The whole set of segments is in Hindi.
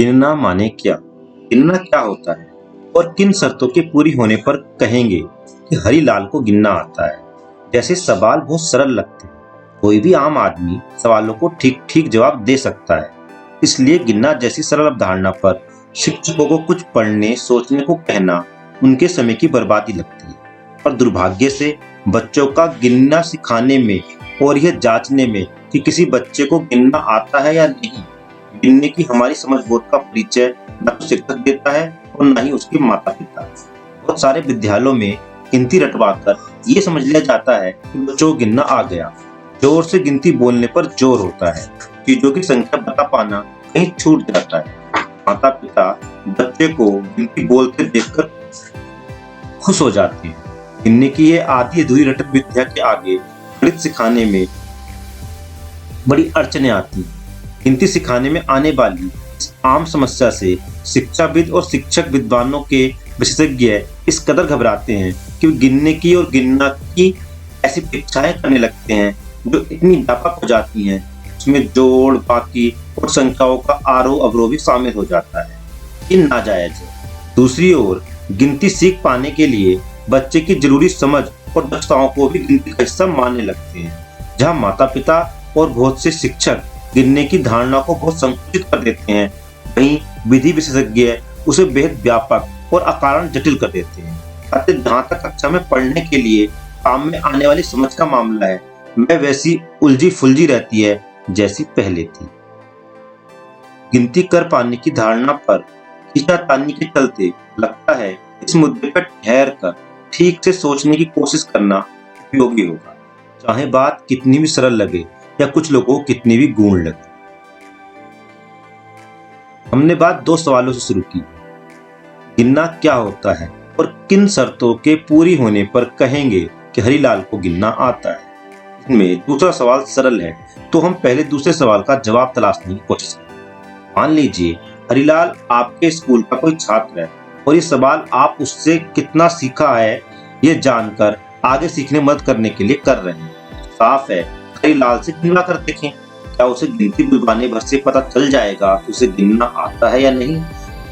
गिनना माने क्या? गिनना क्या होता है और किन शर्तों के पूरी होने पर कहेंगे कि हरिलाल को गिनना आता है? जैसे सवाल बहुत सरल लगते हैं, कोई भी आम आदमी सवालों को ठीक ठीक जवाब दे सकता है। इसलिए गिनना जैसी सरल अवधारणा पर शिक्षकों को कुछ पढ़ने सोचने को कहना उनके समय की बर्बादी लगती है। और दुर्भाग्य से बच्चों का गिनना सिखाने में और यह जांचने में कि किसी बच्चे को गिनना आता है या नहीं, गिनने की हमारी समझ बोध का परिचय न तो शिक्षक देता है और न ही उसके माता पिता। बहुत सारे विद्यालयों में गिनती रटवाकर ये समझ लिया जाता है कि बच्चों को गिनना आ गया। जोर से गिनती बोलने पर जोर होता है, चीजों की संख्या बता पाना कहीं छूट जाता है। माता पिता बच्चे को गिनती बोलते देखकर खुश हो जाते हैं। गिनने की ये आधी अधूरी रटक विद्या के आगे गणित सिखाने में बड़ी अड़चने आती हैं। गिनती सिखाने में आने वाली इस आम समस्या से शिक्षाविद और शिक्षक विद्वानों के विशेषज्ञ इस कदर घबराते हैं कि वे गिनने की और गिनना की ऐसी परीक्षाएं करने लगते हैं जो इतनी व्यापक हो जाती हैं, उसमें जोड़ बाकी और संख्याओं का आरोह अवरोह भी शामिल हो जाता है। ये नाजायज है। दूसरी ओर गिनती सीख पाने के लिए बच्चे की जरूरी समझ और दक्षताओं को भी गिनती का हिस्सा मानने लगते हैं। जहां माता पिता और बहुत से शिक्षक गिनने की धारणा को बहुत संकुचित कर देते हैं, वहीं विधि विशेषज्ञ उसे बेहद व्यापक और अकारण जटिल कर देते हैं। अतः जहां तक कक्षा में पढ़ने के लिए काम में आने वाली समझ का मामला है, वह वैसी उलझी फुलझी रहती है जैसी पहले थी। गिनती कर पाने की धारणा पर खींचातानी के चलते लगता है इस मुद्दे पर ठहर कर ठीक से सोचने की कोशिश करना उपयोगी होगा, चाहे बात कितनी भी सरल लगे या कुछ लोगों को कितनी भी गूढ़ लगे। हमने बात दो सवालों से शुरू की, गिनना क्या होता है और किन शर्तों के पूरी होने पर कहेंगे कि हरिलाल को गिनना आता है। इसमें दूसरा सवाल सरल है, तो हम पहले दूसरे सवाल का जवाब तलाशने की कोशिश करें। मान लीजिए हरिलाल आपके स्कूल का कोई छात्र है और ये सवाल आप उससे कितना सीखा है ये जानकर आगे सीखने में मदद करने के लिए कर रहे हैं। साफ है, हरिलाल से गिनवा कर देखें, क्या उसे गिनती बुलवाने भर से पता चल जाएगा कि उसे गिनना आता है या नहीं।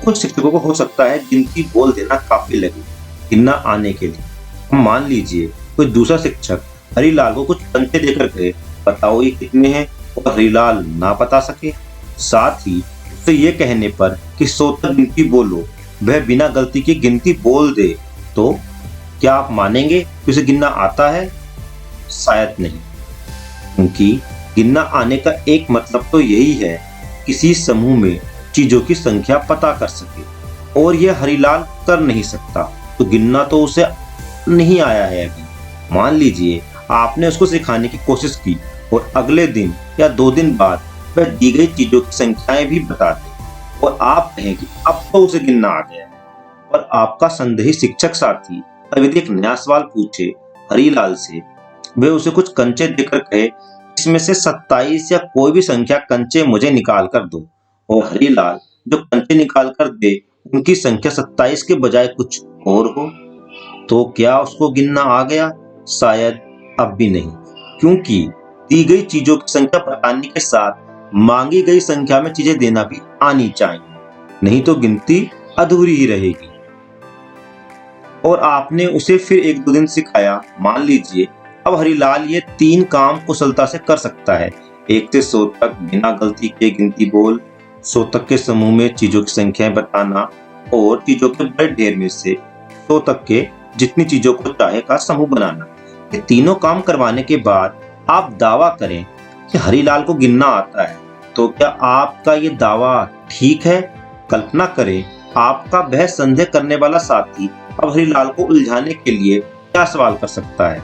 कुछ शिक्षकों को हो सकता है गिनती बोल देना काफी लगे गिनना आने के लिए। हम मान लीजिए कोई दूसरा शिक्षक हरिलाल को कुछ कंचे देकर कहे, बताओ ये कितने हैं, और हरिलाल ना बता सके। साथ ही उससे ये कहने पर कि 100 तक गिनती बोलो, वह बिना गलती की गिनती बोल दे, तो क्या आप मानेंगे कि उसे गिनना आता है? शायद नहीं, क्योंकि गिनना आने का एक मतलब तो यही है किसी समूह में चीजों की संख्या पता कर सके, और यह हरिलाल कर नहीं सकता, तो गिनना तो उसे नहीं आया है अभी। मान लीजिए आपने उसको सिखाने की कोशिश की और अगले दिन या 2 दिन बाद वह दी गई चीजों की संख्याएं भी बता दे और आप कहें कि अब तो उसे गिनना आ गया है, और आपका संदेही शिक्षक साथी अब यदि एक नया सवाल पूछे हरिलाल से, वह उसे कुछ कंचे देकर कहे, इसमें से 27 या कोई भी संख्या कंचे मुझे निकाल कर दो, और हरिलाल जो कंचे निकाल कर दे उनकी संख्या 27 के बजाय कुछ और हो, तो क्या उसको गिनना आ गया? शायद अब भी नहीं, क्योंकि दी गई चीजों की संख्या बताने के साथ मांगी गई संख्या में चीजें देना भी आनी चाहिए, नहीं तो गिनती अधूरी ही रहेगी। और आपने उसे फिर 1-2 दिन सिखाया, मान लीजिए अब हरिलाल ये 3 काम कुशलता से कर सकता है, 1 से 100 तक बिना गलती के गिनती बोल, 100 तक के समूह में चीजों की संख्याएं बताना, और चीजों के बड़े ढेर में से 100 तक के जितनी चीजों को चाहे का समूह बनाना। ये तीनों काम करवाने के बाद आप दावा करें कि हरिलाल को गिनना आता है, तो क्या आपका ये दावा ठीक है? कल्पना करें आपका वह संदेह करने वाला साथी अब हरिलाल को उलझाने के लिए क्या सवाल कर सकता है।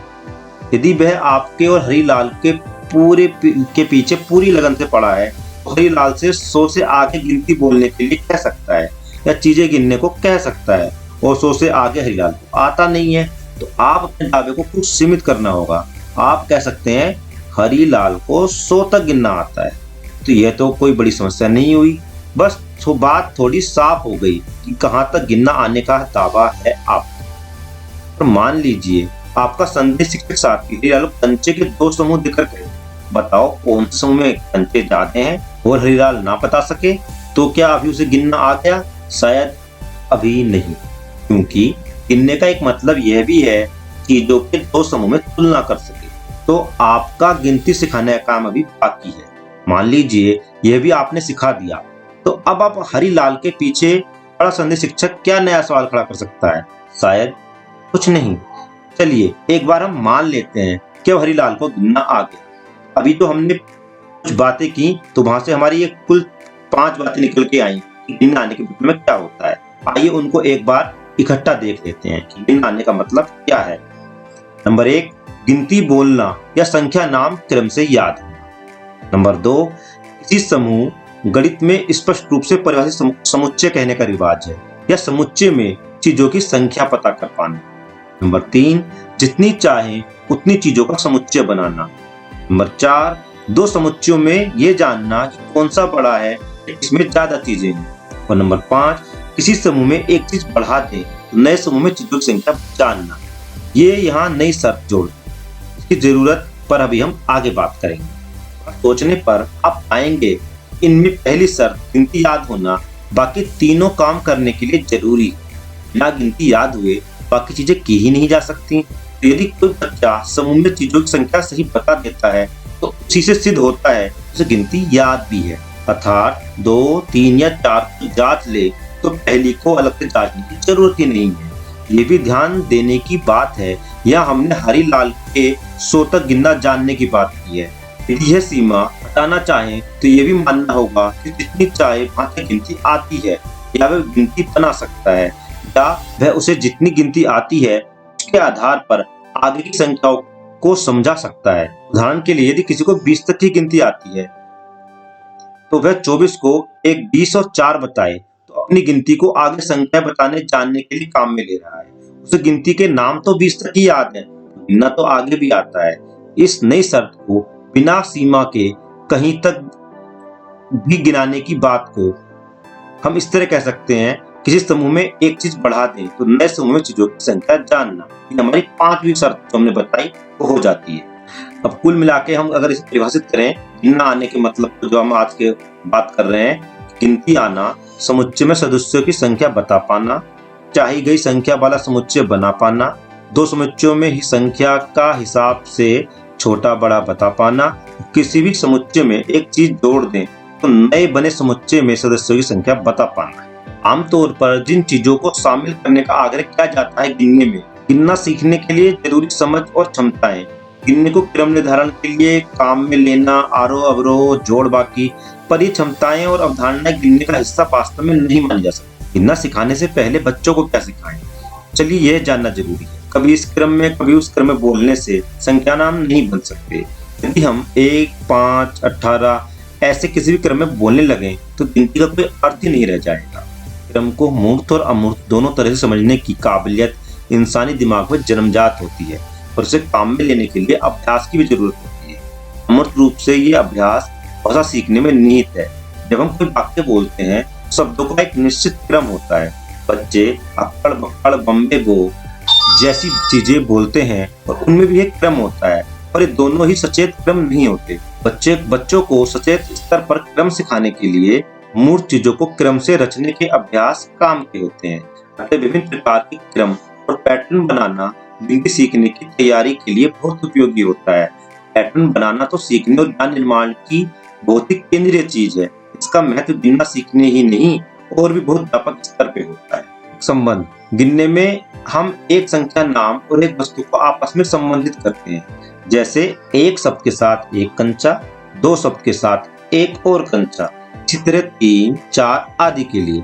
यदि वह आपके और हरिलाल के पीछे पूरी लगन से पड़ा है, तो हरिलाल से 100 से आगे गिनती बोलने के लिए कह सकता है या चीजें गिनने को कह सकता है, और 100 से आगे हरिलाल को आता नहीं है, तो आप अपने दावे को कुछ सीमित करना होगा। आप कह सकते हैं हरिलाल को 100 तक गिनना आता है, तो यह तो कोई बड़ी समस्या नहीं हुई, बस तो बात थोड़ी साफ हो गई कि कहां तक गिनना आने का दावा है आपका। और मान लीजिए आपका संदेह शिक्षक साथी हरिलाल कंचे के 2 समूह देकर कहे, बताओ कौन से समूह में कंचे ज्यादा हैं, और हरिलाल ना बता सके, तो क्या अभी उसे गिनना आ गया? शायद अभी नहीं, क्योंकि गिनने का एक मतलब यह भी है चीजों के दो समूह में तुलना कर सके। तो आपका गिनती सिखाने का काम अभी बाकी है। मान लीजिए यह भी आपने सिखा दिया, तो अब आप हरिलाल के पीछे बड़ा संदेश शिक्षक क्या नया सवाल खड़ा कर सकता है? शायद कुछ नहीं। चलिए एक बार हम मान लेते हैं कि हरिलाल को गिनना आ गया। अभी तो हमने कुछ बातें की, तो वहां से हमारी ये कुल 5 बातें निकल के आई कि गिनना आने के मतलब में क्या होता है। आइए उनको एक बार इकट्ठा देख लेते हैं कि गिनना आने का मतलब क्या है। नंबर 1, गिनती बोलना या संख्या नाम क्रम से याद होना। नंबर 2, किसी समूह गणित में स्पष्ट रूप से परिभाषित समुच्चय कहने का रिवाज है या समुच्चय में चीजों की संख्या पता कर पाना। नंबर 3, जितनी चाहे उतनी चीजों का समुच्चय बनाना। नंबर 4, दो समुच्चयों में ये जानना कि कौन सा बड़ा है, इसमें ज्यादा चीजें हैं। और नंबर 5, किसी समूह में एक चीज बढ़ा दे तो नए समूह में चीजों की संख्या जानना। ये यहाँ नई शर्त जोड़, इसकी जरूरत पर अभी हम आगे बात करेंगे। सोचने पर आप पाएंगे इनमें पहली शर्त गिनती याद होना बाकी तीनों काम करने के लिए जरूरी। बिना गिनती याद हुए बाकी चीजें की ही नहीं जा सकती। तो यदि कोई बच्चा समूह में चीजों की संख्या सही बता देता है तो उसी से सिद्ध होता है उसे गिनती याद भी है। अर्थात 2, 3 या 4 को जांच ले तो पहली को अलग से जांचने की जरूरत ही नहीं है। ये भी ध्यान देने की बात है, यह हमने हरिलाल के 100 तक गिनना जानने की बात की है। यदि यह सीमा हटाना चाहे तो ये भी मानना होगा कि जितनी चाहे वहां तक गिनती आती है या वह गिनती बना सकता है, या वह उसे जितनी गिनती आती है उसके आधार पर आगे की संख्याओं को समझा सकता है। उदाहरण के लिए यदि किसी को 20 तक की गिनती आती है तो वह 24 को एक 20 और 4 बताए तो अपनी गिनती को आगे संख्या बताने जानने के लिए काम में ले रहा है। उसे गिनती के नाम तो 20 तक ही याद है, गिनना तो आगे भी आता है। इस नई शर्त को बिना सीमा के कहीं तक भी गिनाने की बात को हम इस तरह कह सकते हैं, किसी समूह में एक चीज बढ़ा दें तो नए समूह में चीजों की संख्या जानना। ये हमारी 5वीं शर्त जो हमने बताई वो हो जाती है। अब कुल मिला के हम अगर इसे परिभाषित करें, गिनना आने के मतलब जो हम आज के बात कर रहे हैं, गिनती आना, समुच्चय में सदस्यों की संख्या बता पाना, चाही गई संख्या वाला समुच्चय बना पाना, दो समुच्चयों में ही संख्या का हिसाब से छोटा बड़ा बता पाना, किसी भी समुच्चय में एक चीज जोड़ दें तो नए बने समुच्चय में सदस्यों की संख्या बता पाना। आमतौर पर जिन चीजों को शामिल करने का आग्रह किया जाता है गिनने में, गिनना सीखने के लिए जरूरी समझ और क्षमताएं, गिनने को क्रम निर्धारण के लिए काम में लेना, आरोह अवरोह जोड़ बाकी, पर ये क्षमताएं और अवधारणाएं गिनने का हिस्सा वास्तव में नहीं मानी जा सकती। गिनना सिखाने से पहले बच्चों को क्या सिखाएं, चलिए यह जानना जरूरी है। कभी इस क्रम में कभी उस क्रम में बोलने से संख्या नाम नहीं बन सकते। यदि हम 1, 5, 18 ऐसे किसी भी क्रम में बोलने लगे तो गिनती का कोई अर्थ ही नहीं रह जाएगा। क्रम को मूर्त और अमूर्त दोनों तरह से समझने की काबिलियत इंसानी दिमाग में जन्मजात होती है और उसे काम में लेने के लिए अभ्यास की भी जरूरत होती है। अमूर्त रूप से ये अभ्यास भाषा सीखने में निहित है। जब हम कोई वाक्य बोलते हैं शब्दों का एक निश्चित क्रम होता है। बच्चे अक्कड़ बक्कड़ बम्बे बो जैसी चीजें बोलते हैं और उनमें भी एक क्रम होता है, और ये दोनों ही सचेत क्रम नहीं होते। बच्चों को सचेत स्तर पर क्रम सिखाने के लिए मूर्त चीजों को क्रम से रचने के अभ्यास काम के होते हैं। अतः विभिन्न प्रकार के क्रम और पैटर्न बनाना गिनती सीखने की तैयारी के लिए बहुत उपयोगी होता है। पैटर्न बनाना तो सीखने और ज्ञान निर्माण की बहुत ही केंद्रीय चीज है। इसका महत्व गिनना सीखने ही नहीं और भी बहुत व्यापक स्तर पे होता है। संबंध, गिनने में हम एक संख्या नाम और एक वस्तु को आपस में संबंधित करते हैं, जैसे एक शब्द के साथ एक कंचा, दो शब्द के साथ एक और कंचा, इसी तरह 3, 4 आदि के लिए।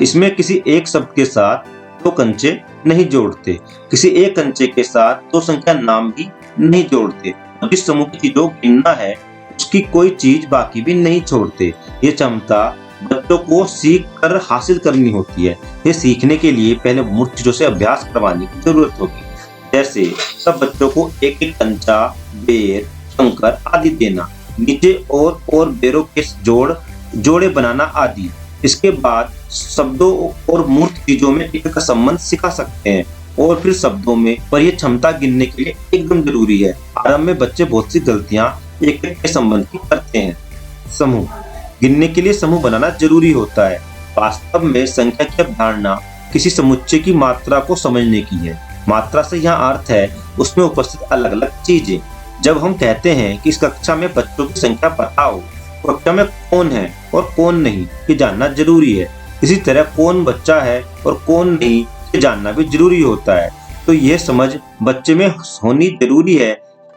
इसमें किसी एक शब्द के साथ दो कंचे नहीं जोड़ते, किसी एक कंचे के साथ दो संख्या नाम भी नहीं जोड़ते। जिस समूह की चीजों गिनना है उसकी कोई चीज बाकी भी नहीं छोड़ते। ये क्षमता बच्चों को सीख कर हासिल करनी होती है। ये सीखने के लिए पहले मूर्त चीजों से अभ्यास करवाने की जरूरत होगी, जैसे सब बच्चों को एक एक कंचा, बेर, कंकर आदि देना, नीचे और बेरों के जोड़े बनाना आदि। इसके बाद शब्दों और मूर्त चीजों में एक का संबंध सिखा सकते हैं और फिर शब्दों में, पर यह क्षमता गिनने के लिए एकदम जरूरी है। आरंभ में बच्चे बहुत सी गलतियां एक के संबंध की करते हैं। समूह, गिनने के लिए समूह बनाना जरूरी होता है। वास्तव में संख्या की अवधारणा किसी समुच्चय की मात्रा को समझने की है। मात्रा से यहाँ अर्थ है उसमें उपस्थित अलग अलग चीजें। जब हम कहते हैं कि इस कक्षा में बच्चों की संख्या पता हो, तो कक्षा में कौन है और कौन नहीं ये जानना जरूरी है। इसी तरह कौन बच्चा है और कौन नहीं ये जानना भी जरूरी होता है। तो यह समझ बच्चे में होनी जरूरी है।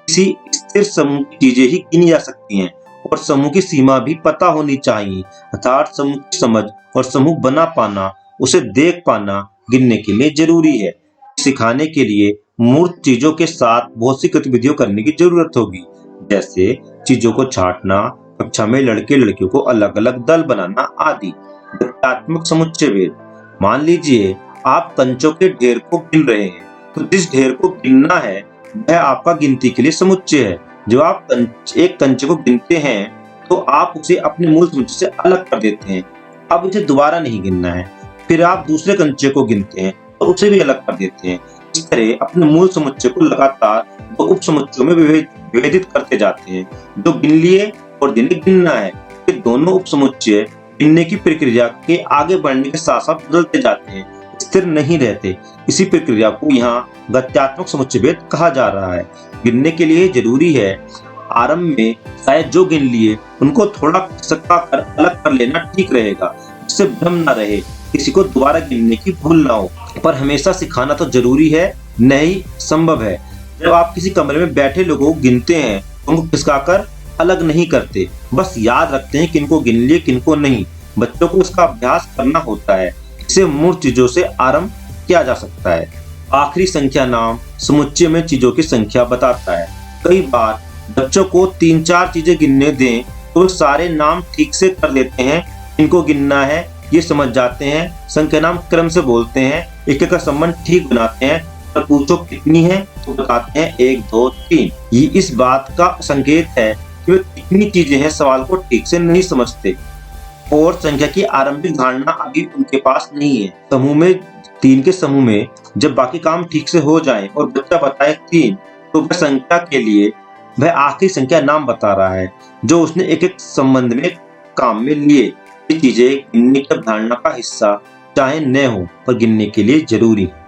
किसी स्थिर समूह की चीजें ही गिनी जा सकती हैं और समूह की सीमा भी पता होनी चाहिए। अर्थात समूह की समझ और समूह बना पाना, उसे देख पाना गिनने के लिए जरूरी है। सिखाने के लिए मूर्त चीजों के साथ बहुत सी गतिविधियों करने की जरूरत होगी, जैसे चीजों को छांटना, कक्षा में लड़के लड़कियों को अलग अलग दल बनाना आदि। गत्यात्मक समुच्चय भेद। मान लीजिए आप कंचों के ढेर को गिन रहे हैं, तो जिस ढेर को गिनना है वह आपका गिनती के लिए समुच्चय है। जब आप एक कंचे को गिनते हैं तो आप उसे अपने मूल समुच्चय से अलग कर देते हैं। अब उसे दोबारा नहीं गिनना है। फिर आप दूसरे कंचे को गिनते हैं तो उसे भी अलग कर देते हैं। इस तरह अपने मूल समुच्चय को लगातार दो उप समुच्चयों में विभेदित करते जाते हैं, जो गिन लिए और जिन्हें गिनना है। ये दोनों उप समुच्चय गिनने की प्रक्रिया के आगे बढ़ने के साथ साथ बदलते जाते हैं, स्थिर नहीं रहते। इसी प्रक्रिया को यहाँ गत्यात्मक समुच्चय भेद कहा जा रहा है। गिनने के लिए जरूरी है आरंभ में शायद जो गिन लिए उनको थोड़ा खिसका कर अलग कर लेना ठीक रहेगा, जिससे भ्रम न रहे, किसी को दोबारा गिनने की भूल ना हो। पर हमेशा सिखाना तो जरूरी है, नहीं संभव है। जब आप किसी कमरे में बैठे लोगों को गिनते हैं तो उनको खिसकाकर अलग नहीं करते, बस याद रखते हैं किनको गिन लिए किनको नहीं। बच्चों को इसका अभ्यास करना होता है। इसे मूर्त चीजों से आरंभ किया जा सकता है। आखिरी संख्या नाम समुच्चय में चीजों की संख्या बताता है। कई बार बच्चों को 3-4 चीजें गिनने दें तो वे सारे नाम ठीक से कर लेते हैं। इनको गिनना है ये समझ जाते हैं, संख्या नाम क्रम से बोलते हैं, एक एक का संबंध ठीक बनाते हैं। पर पूछो कितनी है तो बताते हैं 1 2 3। ये इस बात का संकेत है कि वे कितनी चीजें हैं सवाल को ठीक से नहीं समझते और संख्या की आरंभिक धारणा अभी उनके पास नहीं है। समूह में 3 के समूह में जब बाकी काम ठीक से हो जाए और बच्चा बताए 3, तो वह संख्या के लिए वह आखिरी संख्या नाम बता रहा है जो उसने एक एक संबंध में काम में लिए। ये चीजें गिनने की धारणा का हिस्सा चाहे न हो पर गिनने के लिए जरूरी है।